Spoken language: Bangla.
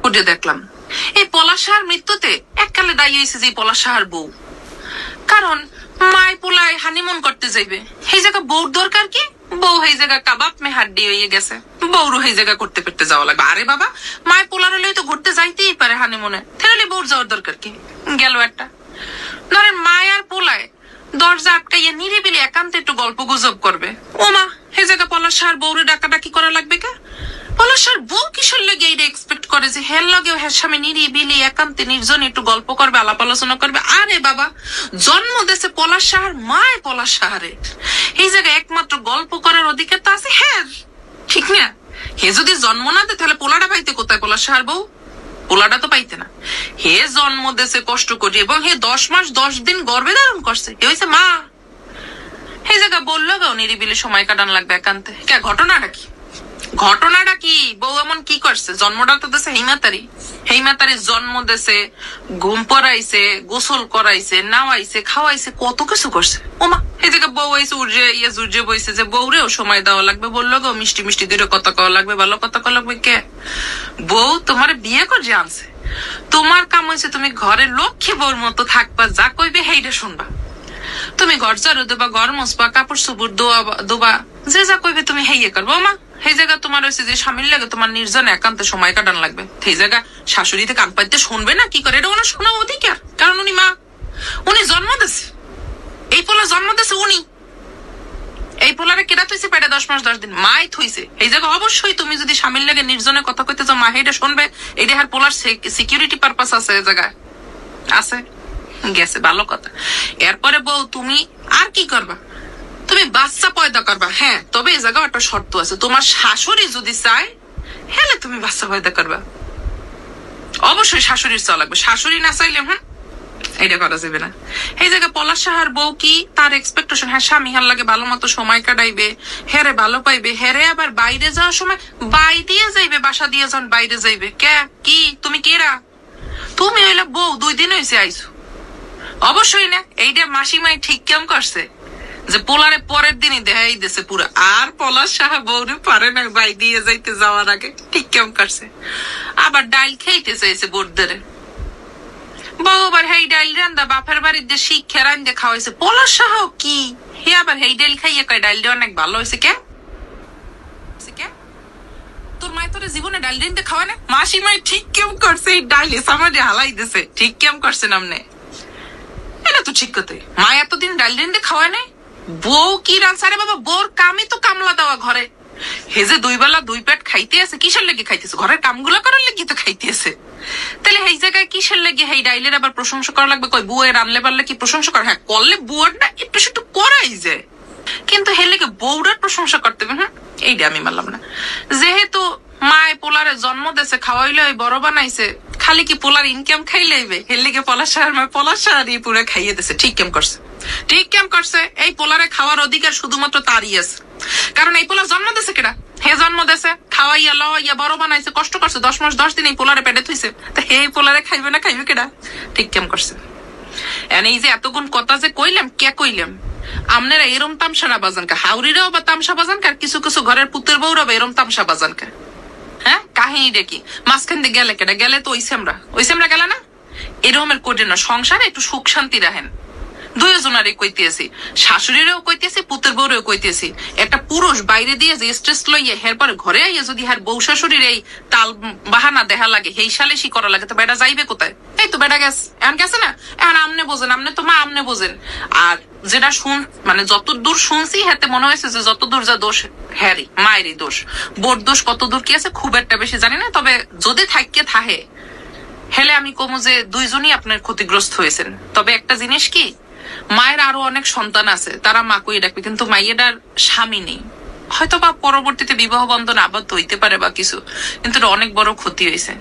করে দেখলাম এই পলাশ সাহার মৃত্যুতে এককালে দায়ী হয়েছে যে পলাশ সাহার বউ। কারণ মায় পোলায় হানিমুন করতে যাইবে, সেই জায়গা বউর দরকার কি? বউ সেই জায়গা কাবাব মে হাড্ডি হয়ে গেছে, বউরও সেই জায়গা করতে ফিরতে যাওয়া লাগবে। আরে বাবা, মায় পোলার হলেই তো ঘুরতে যাইতেই পারে হানিমুনে, তাহলে বউর যাওয়ার দরকার কি? গেল একটা। ধরেন মায় আর পোলায় দরজা আটকাইয়া নিরিবিলি একান্তে একটু গল্প গুজব করবে, ও মা সেই জায়গা পলাশ সাহার বউরে ডাকাডাকি করা লাগবে কে? পলাশ সাহার বউ কিসের লাগে এইটা এক্সপেক্ট করে যে হের লগেও হের স্বামী নিরিবিলি একান্তে নির্জনে একটু গল্প করবে, আলাপ আলোচনা করবে? আরে বাবা, জন্ম দেশে পলাশ সাহার, মায় পলাশ সাহারে, এই জায়গায় একমাত্র গল্প করার অধিকার তো আছে হ্যাঁ, ঠিক না? হে যদি জন্ম না দেয় তাহলে পোলাটা পাইতে কোথায় পলাশ সাহার বউ? পোলাটা তো পাইতে না। হে জন্ম দেশে কষ্ট করি এবং হে 10 মাস 10 দিন গর্ভে ধারণ করছে, এ হয়েছে মা। এই জায়গা বললো গাও নিরিবিলি সময় কাটান লাগবে একান্তে। কে ঘটনাটা কি? ঘটনাটা কি? বউ এমন কি করছে? জন্মটা তো দেশে হেইমাতারি জন্ম দেশে, ঘুম পড়াইছে, গোসল করাইছে, নাওয়াইছে, খাওয়াইছে, কত কিছু করছে। ওমা এই জায়গা বউ আইসে উর্জে বইছে যে বউরেও সময় দেওয়া লাগবে, বললো গো মিষ্টি মিষ্টি দূরে কথা কওয়া লাগবে, ভালো কথা কওয়া লাগবে। কে? বউ তোমার বিয়ে করে আনছে, তোমার কাম হয়েছে তুমি ঘরের লক্ষ্মী বউর মতো থাকবা, যা কইবে হেইটা শুনবা। তুমি ঘর ঝাড়ু দেবা, ঘর মুছবা, কাপড় চোপড় দোবা, যে যা কইবে তুমি হেইয়ে করবো। মা সেই জায়গা তোমার হয়েছে যে স্বামীর লাগে তোমার নির্জন একান্তে সময় কাটান লাগবে, সেই জায়গা শাশুড়িতে কান পাইতে শুনবে না? কি করে? এটা ওনার শোনা অধিকার, কারণ উনি মা, উনি জন্ম দিয়েছে, এই পোলা জন্ম দিয়েছে উনি। এই পোলারে কেটা থইছে পেটে 10 মাস 10 দিন, মাই থইছে। এই জায়গা অবশ্যই তুমি যদি স্বামীর লাগে নির্জনে কথা কইতে যাও, মা এটা শুনবে। এই দেহার পোলার সিকিউরিটি পারপাস আছে, এই জায়গায় আছে গেছে, ভালো কথা। এরপরে বউ তুমি আর কি করবা? তুমি বাচ্চা পয়দা করবা, হ্যাঁ, তবে এই জায়গায় একটা শর্ত আছে, তোমার শাশুড়ি যদি চায় হলে তুমি বাচ্চা পয়দা করবা। অবশ্যই শাশুড়ির চাওয়া লাগবে, শাশুড়ি না চাইলে এইটা করা যাবে না। এই জায়গায় পলাশ সাহার বউ কি তার এক্সপেকটেশন? হ্যাঁ, স্বামী হার লাগে ভালো মতো সময় কাটাইবে, হেরে ভালো পাইবে, হেরে আবার বাইরে যাওয়ার সময় বাই দিয়ে যাইবে, বাসা দিয়ে যখন বাইরে যাইবে। কে? কি তুমি কেরা? তুমি হইলে বউ 2 দিন হয়েছে আইসো। অবশ্যই না, এইটা মাসিমাই ঠিক কেমন করছে যে পোলারে পরের দিনই দেখাই দিছে পুরা, আর পলাশ সাহা বউরে পারে না বাই দিয়ে যাইতে যাওয়ার আগে, ঠিক কেমন করছে। আবার ডাইল খাইতে চাইছে বোরদারে, বউ আবার হেই ডাইল রান্দা বাপের বাড়িতে শিক্ষা রান্দে খাওয়াইছে। পলাশ সাহা কি হে আবার হেই ডাইল খাইয়ে কয় ডাইলটা অনেক ভালো হয়েছে। কে? তোর মায় তোর জীবনে ডাইল রান্দে খাওয়ায় না? মাসিমাই ঠিক কেমন করছে, এই ডাইল সামাজে হালাই দিছে, ঠিক কেমন করছে নামনে। এটা তো ঠিক কথাই, মা এতদিন ডাইল রান্দে খাওয়ায় নাই, বউ কি রান্না? আরে বাবা, বউর কামই তো কামলা দেওয়া ঘরে। হে যে 2 বেলা 2 পেট খাইতে আছে, কিসের লেগে খাইতেছে? ঘরের কামগুলো করার লেগে তো খাইতে আছে। তাহলে এই জায়গায় কিসের লেগে এই ডাইলের আবার প্রশংসা করা লাগবে? কই বউয়ের রানলে পারলে কি প্রশংসা করে? হ্যাঁ, করলে বউয়েরটা একটু সেটু করাই যায়, কিন্তু হে লেগে বউরার প্রশংসা করতে হবে? এইটা আমি মানলাম না। যেহেতু মায় পোলারে জন্ম দেশে খাওয়াইলে বড় বানাইছে, খালি কি পোলার ইনকাম খাইলেইবে? হের লেগে পলাশ সাহার মায় পলাশ সাহারই পুরো খাইয়ে দিছে। ঠিক কেম করছে, ঠিক কেম করছে। এই পোলারে খাওয়ার অধিকার শুধুমাত্র তারই আছে, কারণ এই পোলা জন্ম দেশে কেডা? হে জন্ম দেশে, খাওয়াইয়া লওয়াইয়া বড় বানাইছে, কষ্ট করছে, 10 মাস 10 দিন এই পোলারে পেটে থইছে, তা হে পোলারে খাইবে না? খাইবে কেডা? ঠিক কেম করছে। এই যে এতগুণ কথা যে কইলাম, কে কইলাম? আপনারা এরম তামসা না বাজান কা, হাউরিরাও বা তামসা বাজান কা, কিছু কিছু ঘরের পুতের বউরা এরম তামসা বাজান কা। হ্যাঁ, কাহিনীটা কি? মাঝখান দিয়ে গেলে কেডা? গেলে তো ওই সেমরা গেলে না? এরকমের করে না, সংসারে একটু সুখ শান্তি রাখেন। 2 জনারই কইতেছি, শাশুড়িরেও কইতেছি, পুতের বউরেও কইতেছি। একটা পুরুষ বাইরে দিয়ে যে স্ট্রেস লইয়া হের পরে ঘরে আইয়া যদি হার বউ শাশুড়ির এই তাল বাহানা দেখা লাগে, হেই সালেসি করা লাগে, তো বেটা যাইবে কোথায়? এই তো বেটা গেছে, এখন গেছে না, এখন আমনে বোঝেন, আমনে তো মা, আমনে বোঝেন। আর যেটা মানে যতদূর শুনছি হাতে মনে হয়েছে যে যতদূর যা দোষ হ্যারি মায়েরই দোষ, বোর দোষ কতদূর কি আছে খুব একটা বেশি জানি না। তবে যদি থাকে হেলে আমি কমু যে 2 জনই আপনার ক্ষতিগ্রস্ত হয়েছেন। তবে একটা জিনিস কি, মায়ের আরো অনেক সন্তান আছে, তারা মা কই ডাকবে, কিন্তু মাইয়েটার স্বামী নেই। হয়তো বা পরবর্তীতে বিবাহ বন্ধন আবদ্ধ হইতে পারে বা কিছু, কিন্তু অনেক বড় ক্ষতি হয়েছে।